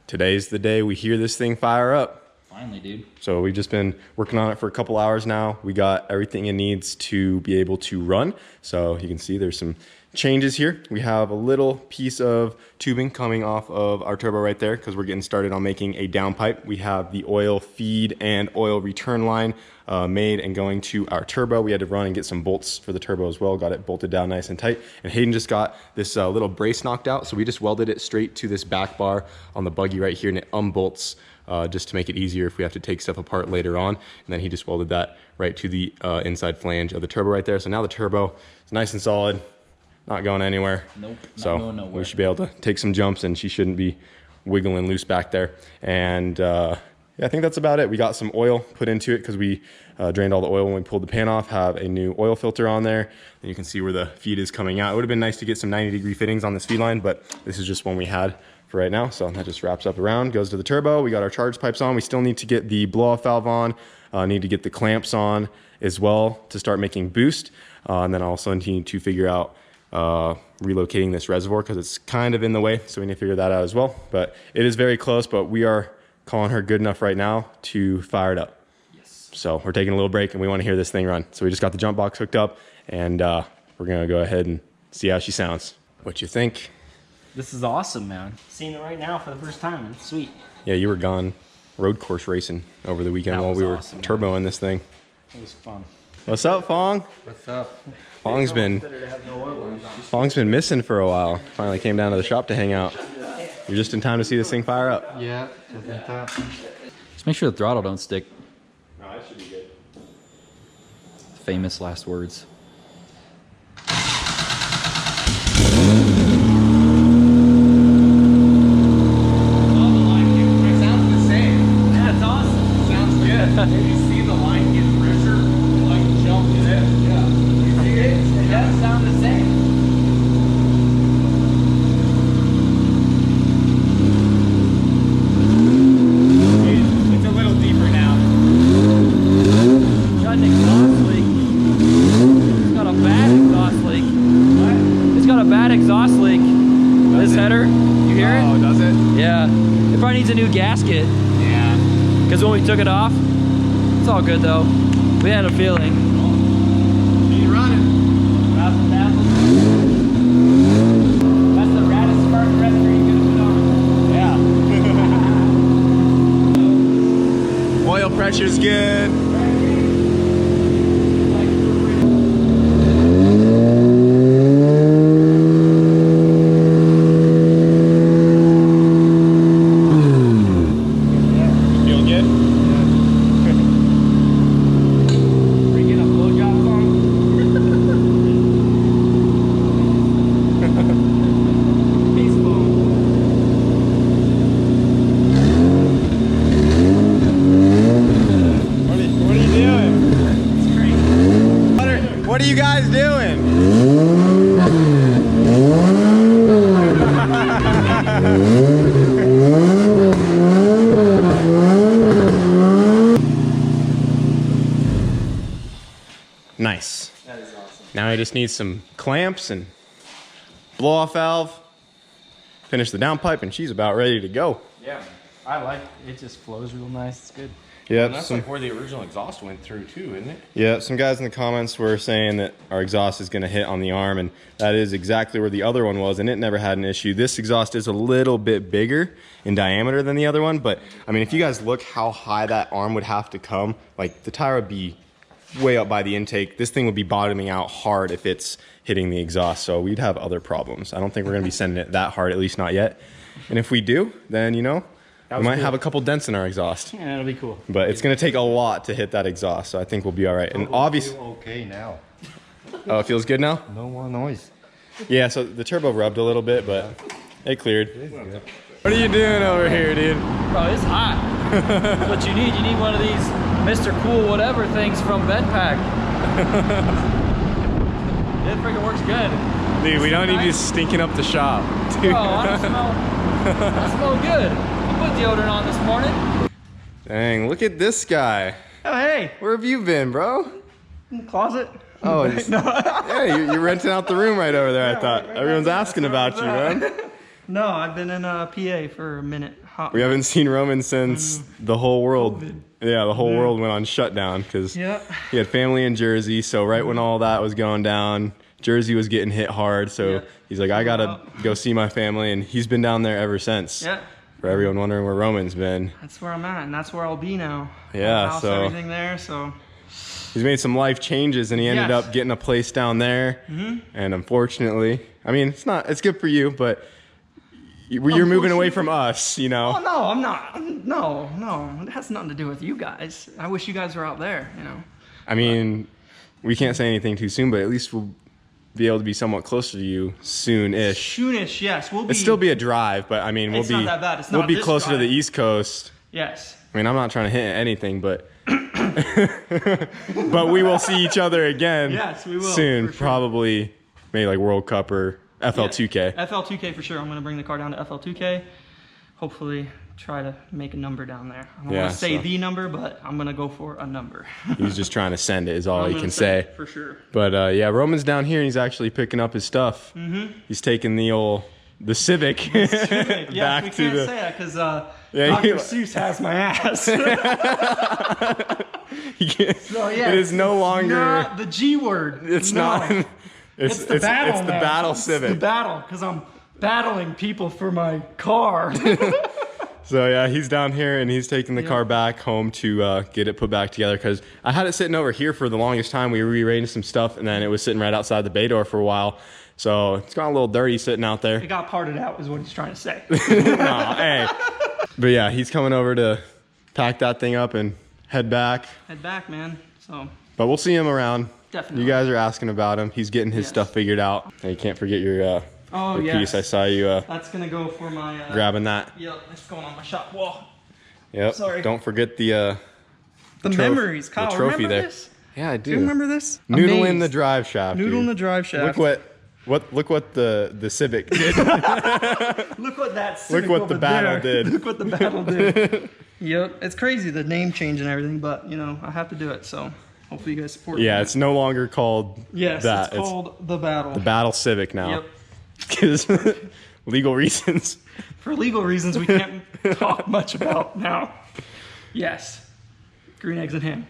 today's the day we hear this thing fire up. Finally, dude. So we've just been working on it for a couple hours now. We got everything it needs to be able to run. So you can see there's some changes here. We have a little piece of tubing coming off of our turbo right there because we're getting started on making a downpipe. We have the oil feed and oil return line made and going to our turbo. We had to run and get some bolts for the turbo as well. Got it bolted down nice and tight. And Hayden just got this little brace knocked out. So we just welded it straight to this back bar on the buggy right here, and it unbolts just to make it easier if we have to take stuff apart later on. And then he just welded that right to the inside flange of the turbo right there. So now the turbo is nice and solid, not going anywhere. Nope, so going nowhere. We should be able to take some jumps and she shouldn't be wiggling loose back there. And yeah, I think that's about it. We got some oil put into it because we drained all the oil when we pulled the pan off, have a new oil filter on there. And you can see where the feed is coming out. It would have been nice to get some 90-degree fittings on this feed line, but this is just one we had for right now. So that just wraps up around, goes to the turbo. We got our charge pipes on. We still need to get the blow-off valve on, need to get the clamps on as well to start making boost. And then I also need to figure out relocating this reservoir because it's kind of in the way. So we need to figure that out as well. But it is very close, but we are calling her good enough right now to fire it up. Yes. So we're taking a little break and we want to hear this thing run. So we just got the jump box hooked up and we're going to go ahead and see how she sounds. What you think? This is awesome, man. Seeing it right now for the first time. It's sweet. Yeah, you were gone road course racing over the weekend while we were awesome, turboing this thing. It was fun. What's up, Fong? What's up? Fong's been missing for a while. Finally came down to the shop to hang out. You're just in time to see this thing fire up. Yeah, just in time. Just make sure the throttle don't stick. No, that should be good. Famous last words. Gasket. Yeah. Because when we took it off, it's all good though. We had a feeling. He's running. That's the raddest spark rester you could have put on. Yeah. Oil pressure's good. What are you guys doing? Nice. That is awesome. Now I just need some clamps and blow-off valve, finish the downpipe, and she's about ready to go. Yeah, I like it. It just flows real nice. It's good. Yeah, and that's like where the original exhaust went through too, isn't it? Yeah, some guys in the comments were saying that our exhaust is going to hit on the arm, and that is exactly where the other one was, and it never had an issue. This exhaust is a little bit bigger in diameter than the other one, but I mean, if you guys look how high that arm would have to come, like the tire would be way up by the intake. This thing would be bottoming out hard if it's hitting the exhaust, so we'd have other problems. I don't think we're going to be sending it that hard, at least not yet. And if we do, then, you know, we might have a couple dents in our exhaust. Yeah, that'll be cool. But it's going to take a lot to hit that exhaust, so I think we'll be all right. And obviously, okay now. oh, it feels good now? No more noise. Yeah, so the turbo rubbed a little bit, but it cleared. What are you doing over here, dude? Bro, it's hot. That's what you need. You need one of these Mr. Cool whatever things from Bedpack. It freaking works good. Dude, we don't need you stinking up the shop. Dude. Bro, I smell good. I put deodorant on this morning. Dang, look at this guy. Oh, hey. Where have you been, bro? In the closet. Oh, yeah, you're renting out the room right over there, I thought. Everyone's asking about you, man. No, I've been in PA for a minute. We haven't seen Roman since the whole world. COVID. Yeah, the whole world went on shutdown because Yeah. he had family in Jersey. So right when all that was going down, Jersey was getting hit hard. So Yeah. he's like, I gotta go see my family, and he's been down there ever since. Yeah. For everyone wondering where Roman's been, That's where I'm at, and that's where I'll be now. Yeah, My house, so- everything there. So he's made some life changes, and he ended Yes. up getting a place down there. And unfortunately, I mean, it's good for you, but you're moving away from us, you know. oh no, I'm not. No, it has nothing to do with you guys. I wish you guys were out there. You know. I mean, we can't say anything too soon, but at least we'll be able to be somewhat closer to you soon-ish. Soonish, yes, we'll be. It'll still be a drive, but I mean, It's not that bad. It's we'll not be this closer to drive. the East Coast. Yes. I mean, I'm not trying to hint at anything, but but we will see each other again. Yes, we will, soon, for sure. probably maybe like World Cup or FL2K. FL2K for sure. I'm gonna bring the car down to FL2K. Hopefully, try to make a number down there. I don't Yeah, want to say so- the number, but I'm gonna go for a number. He's just trying to send it, is all I'm he gonna can say say. for sure. But yeah, Roman's down here and he's actually picking up his stuff. He's taking the Civic Yes, back we to can't the. say that because Yeah, Dr. you- Seuss has my ass. He can't- So, yeah, it is no longer. Not the G word. It's No. not. It's the battle. It's the man. battle It's Civic. the battle because I'm battling people for my car. So yeah, he's down here and he's taking the car back home to get it put back together because I had it sitting over here for the longest time. We rearranged some stuff and then it was sitting right outside the bay door for a while. So it's got a little dirty sitting out there. It got parted out, is what he's trying to say. Aw, hey. But yeah, he's coming over to pack that thing up and head back. Head back, man. So But we'll see him around. Definitely. You guys are asking about him. He's getting his Yes. stuff figured out. And you can't forget your, Oh, your yes. piece. I saw you that's gonna go for my. grabbing that. Yep, it's going on my shop wall. Yep. Sorry. Don't forget the The troph- memories, the Kyle. trophy remember there. this? Yeah, I do. Do you remember this? Noodle in Amazed. the drive shaft. Noodle in dude. the drive shaft. Look what the Civic did. Look what that. Civic what the over battle there. did. Look what the battle did. Yep, it's crazy the name change and everything, but you know I have to do it. So hopefully you guys support. Yeah, me. it's no longer called Yes, that. it's called the battle. the Battle Civic now. Yep. Because legal reasons. For legal reasons, we can't talk much about now. Yes. Green eggs and ham.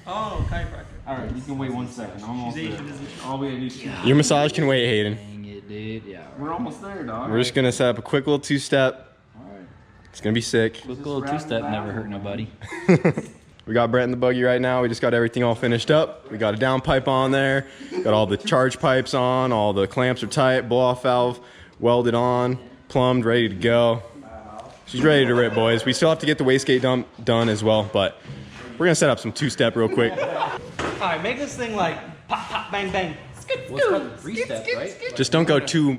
Oh, chiropractor. All right, you can wait 1 second. I'm almost She's there. Asian, isn't she? All we need to. Your massage can wait, Hayden. Dang it, dude. Yeah. We're almost there, dog. We're just gonna set up a quick little two-step. All right. It's gonna be sick. Quick little two-step never hurt nobody. We got Brett in the buggy right now. We just got everything all finished up. We got a down pipe on there. Got all the charge pipes on. All the clamps are tight. Blow-off valve welded on, plumbed, ready to go. She's ready to rip, boys. We still have to get the wastegate done as well, but we're gonna set up some two-step real quick. All right, make this thing like pop, pop, bang, bang. What's called three-step, right? Just don't go too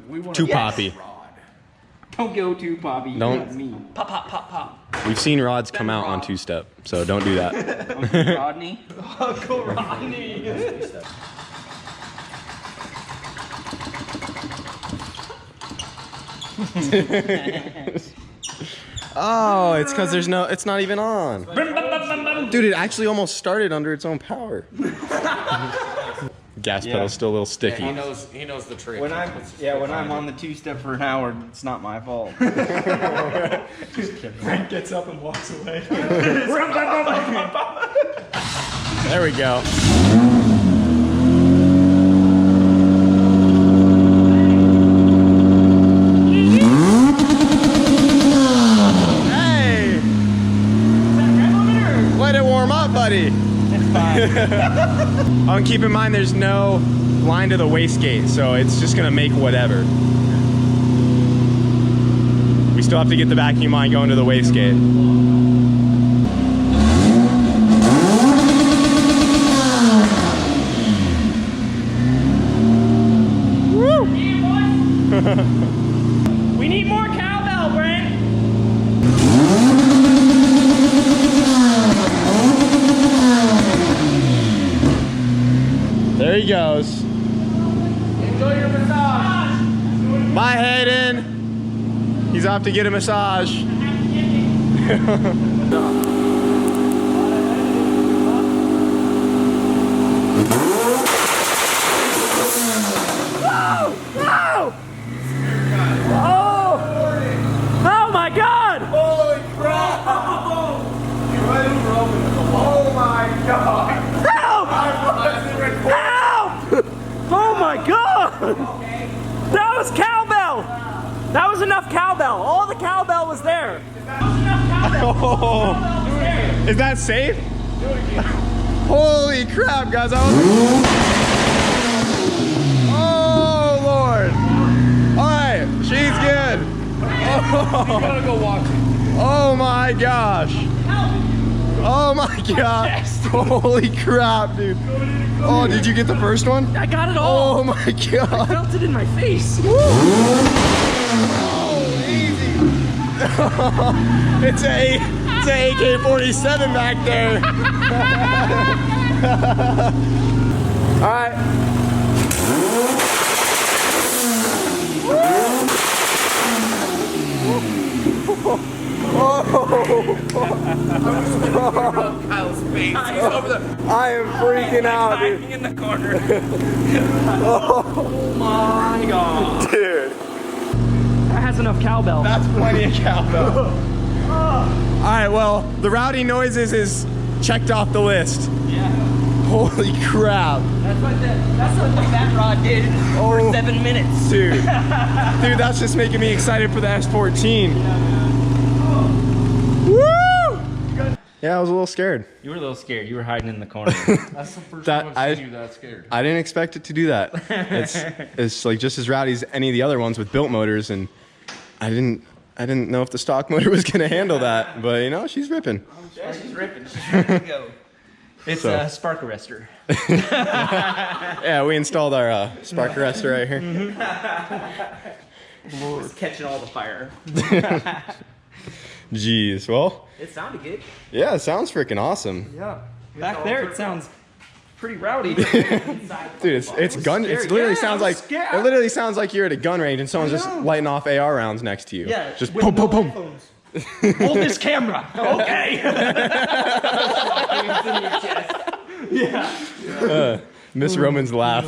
poppy. Don't go too poppy. Don't. That's me. Pop, pop, pop, pop. We've seen rods come out on two-step, so don't do that. Uncle Rodney. Uncle Rodney. Oh, it's because it's not even on. Dude, it actually almost started under its own power. Gas pedal's still a little He sticky. knows the trick. When I'm on the two-step for an hour, it's not my fault. Frank gets up and walks away. There we go. Hey! Let it warm up, buddy. Oh, and keep in mind there's no line to the wastegate, so it's just gonna make whatever. We still have to get the vacuum line going to the wastegate. We need more cowbell, Brent. There he goes. Enjoy your massage. Bye, Hayden. He's off to get a massage. Oh my Help! Help! Oh my god! That was cowbell! That was enough cowbell. All the cowbell was there. That was enough cowbell. Oh, is that safe? Holy crap, guys! Oh Lord! All right, she's good. You gotta go watch it. Oh my gosh! Oh my gosh! Holy crap, dude! Oh, did you get the first one? I got it all. Oh my I god! felt it in my face. It's a AK-47 back there. All right. Kyle's face. He's over there. I am freaking out, dude. Hiding in the corner. Oh my god. Dude, That has enough cowbell. that's plenty of cowbell. All right, well, the rowdy noises is checked off the list. Yeah. Holy crap. That's what the fat rod did for 7 minutes. Dude. Dude, that's just making me excited for the S14. Woo! Yeah, I was a little scared. You were a little scared. You were hiding in the corner. That's the first That- time I've seen you that scared. I didn't expect it to do that. It's like just as rowdy as any of the other ones with built motors, and I didn't know if the stock motor was gonna handle that, but you know, she's ripping. Yeah, she's ripping. She's ready to go. It's So. a spark arrestor. Yeah, we installed our spark arrestor right here. It's catching all the fire. Jeez, well, It sounded good. yeah, it sounds freaking awesome. Yeah. Back there it sounds pretty rowdy. Dude, it's gun. It literally sounds like it literally sounds like you're at a gun range and someone's just lighting off AR rounds next to you. Yeah. just with boom, no boom, boom. headphones. Hold this camera. Okay. Miss Roman's laugh.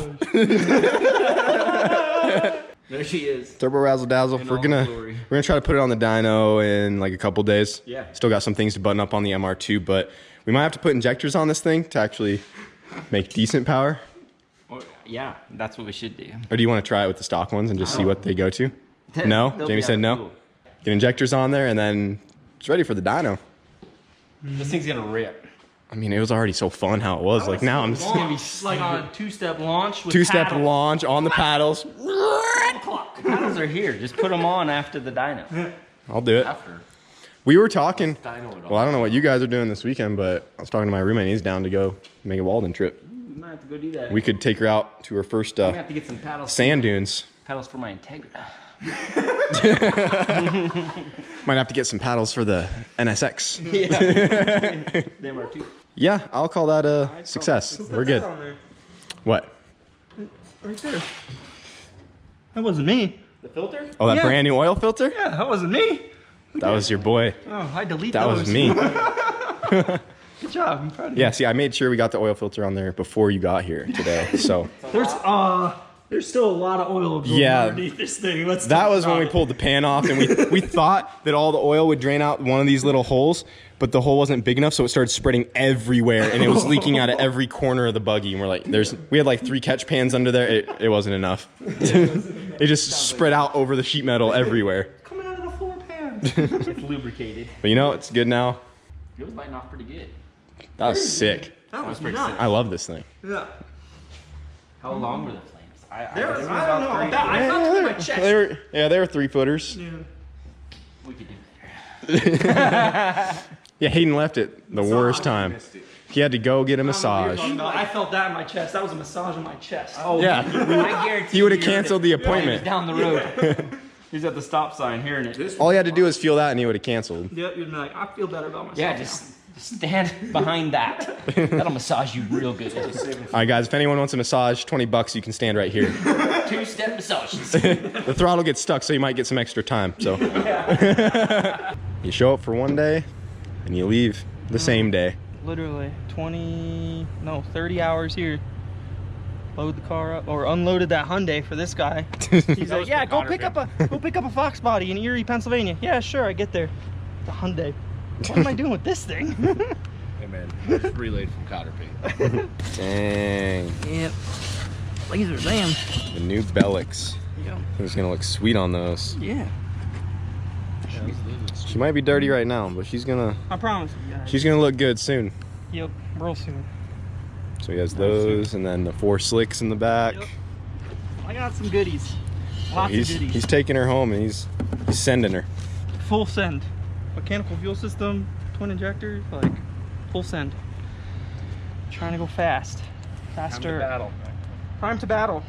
There she is. Turbo Razzle Dazzle. In We're all gonna glory. try to put it on the dyno in like a couple days. Yeah. Still got some things to button up on the MR2, but we might have to put injectors on this thing to actually make decent power. Or, yeah, that's what we should do. Or do you want to try it with the stock ones and just see what they go to? No? They'll Jamie be said out no. of fuel. Get injectors on there and then it's ready for the dyno. This thing's gonna rip. I mean, it was already so fun how it was. Like now I'm It's gonna be Like on a two-step launch with two-step paddles. launch on the paddles. paddles are here. Just put them on after the dyno. I'll do it. After. We were talking. Dyno it all. Well, I don't know what you guys are doing this weekend, but I was talking to my roommate. He's down to go make a Walden trip. We might have to go do that. We could take her out to her first We have to get some paddles. sand dunes. Paddles for my Integra. Might have to get some paddles for the NSX. Yeah. Them are too. Yeah, I'll call that a success. We're good. What? Right there. That wasn't me. The filter? Oh, that Yeah. brand new oil filter? Yeah, that wasn't me. That was your boy. Oh, I delete That those. was me. Good job. I'm proud of you. Yeah, see, I made sure we got the oil filter on there before you got here today. So There's still a lot of oil absorbed Yeah. underneath this thing. Let's that talk was when about we it. pulled the pan off and we thought that all the oil would drain out one of these little holes, but the hole wasn't big enough, so it started spreading everywhere and it was leaking out of every corner of the buggy. And we're like, we had like 3 catch pans under there. It wasn't enough. It just spread out over the sheet metal everywhere. Coming out of the floor pan. It's lubricated. But you know, it's good now. It was biting off pretty good. That was sick. That was pretty nuts. I love this thing. Yeah. How long were the flames? I don't know. I felt it in my chest. They were 3-footers. We could do better. Yeah, Hayden left it the worst time. He had to go get a massage. I felt that in my chest. That was a massage in my chest. Oh, Yeah. I guarantee He would have you heard canceled it. the appointment. Down the road. He's at the stop sign hearing it. All he had to do was feel that and he would have canceled. Yeah, you'd be like, I feel better about myself. Yeah, now. just stand behind that. That'll massage you real good. All right, guys, if anyone wants a massage, $20, you can stand right here. 2-step massages. The throttle gets stuck, so you might get some extra time. So you show up for one day and you leave the same day. Literally 30 hours here. Load the car up or unloaded that Hyundai for this guy. He's like, yeah, go pick up a Fox body in Erie, Pennsylvania. Yeah, sure, I get there. The Hyundai. What am I doing with this thing? man. Just relayed from Cotter Pete. Dang. Yep. Laser, damn. The new Bellix. Yeah. It's gonna look sweet on those. Yeah. She might be dirty right now, but she's gonna I promise you guys. she's gonna look good soon. Yep, real soon. So he has those, and then the 4 slicks in the back. Yep. I got some goodies. Lots He's of goodies. he's taking her home, and he's sending her. Full send. Mechanical fuel system, twin injectors, like full send. Trying to go fast. Faster. Prime to battle.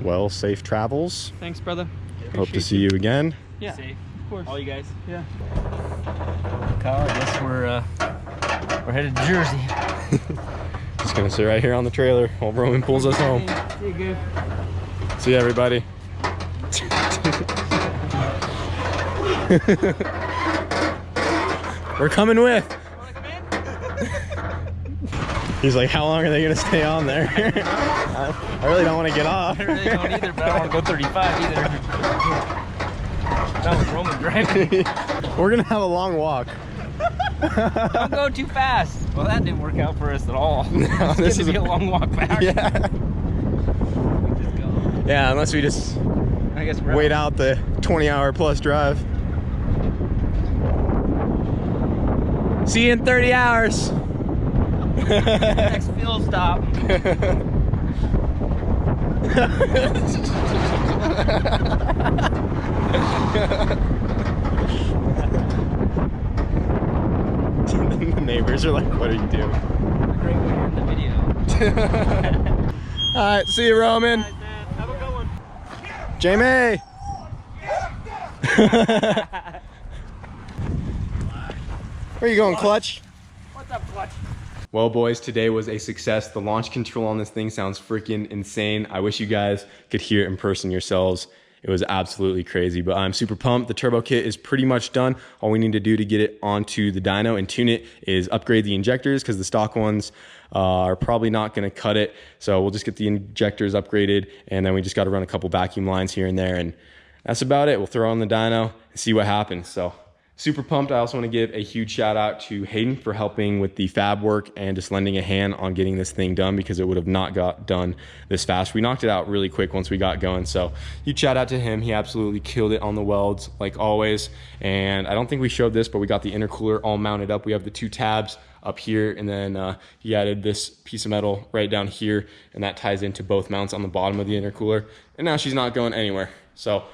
Well, safe travels. Thanks, brother. Hope to see you again. Yeah. Safe. Of course. All you guys. Yeah. Kyle, I guess we're headed to Jersey. Just gonna sit right here on the trailer while Roman pulls us home. See you good. See you, everybody. We're coming with. He's like, how long are they gonna stay on there? I really don't want to get off. I really don't either, but I don't want to go 35 either. That was Roman driving. We're gonna have a long walk. Don't go too fast. Well, that didn't work out for us at all. No, It's this gonna is be a long walk back. Yeah. Just go. Yeah, unless we just I guess we're wait out the 20-hour plus drive. See you in 30 hours. next fuel stop. The neighbors are like, what are you doing? Great way to end the video. All right, see you, Roman. Have a good one. Jamie. Where are you going, Clutch? What's up, Clutch? Well, boys, today was a success. The launch control on this thing sounds freaking insane. I wish you guys could hear it in person yourselves. It was absolutely crazy, but I'm super pumped. The turbo kit is pretty much done. All we need to do to get it onto the dyno and tune it is upgrade the injectors, because the stock ones are probably not going to cut it. So we'll just get the injectors upgraded, and then we just got to run a couple vacuum lines here and there, and that's about it. We'll throw on the dyno and see what happens. So super pumped. I also want to give a huge shout out to Hayden for helping with the fab work and just lending a hand on getting this thing done, because it would have not got done this fast. We knocked it out really quick once we got going. So huge shout out to him. He absolutely killed it on the welds like always. And I don't think we showed this, but we got the intercooler all mounted up. We have the 2 tabs up here, and then he added this piece of metal right down here, and that ties into both mounts on the bottom of the intercooler. And now she's not going anywhere. So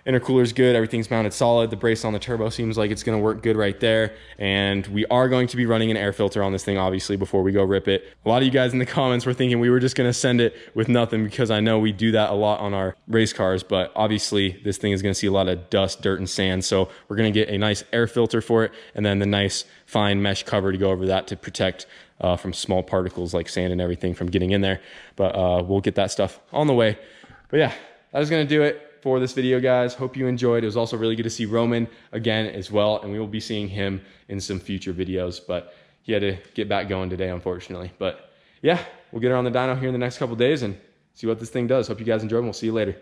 intercooler's good, everything's mounted solid. The brace on the turbo seems like it's gonna work good right there. And we are going to be running an air filter on this thing, obviously, before we go rip it. A lot of you guys in the comments were thinking we were just gonna send it with nothing, because I know we do that a lot on our race cars, but obviously this thing is gonna see a lot of dust, dirt, and sand. So we're gonna get a nice air filter for it, and then the nice fine mesh cover to go over that to protect from small particles like sand and everything from getting in there. But we'll get that stuff on the way. But yeah, that is gonna do it for this video, guys. Hope you enjoyed. It was also really good to see Roman again as well, and we will be seeing him in some future videos, but he had to get back going today, unfortunately. But yeah, we'll get her on the dyno here in the next couple days and see what this thing does. Hope you guys enjoyed, and we'll see you later.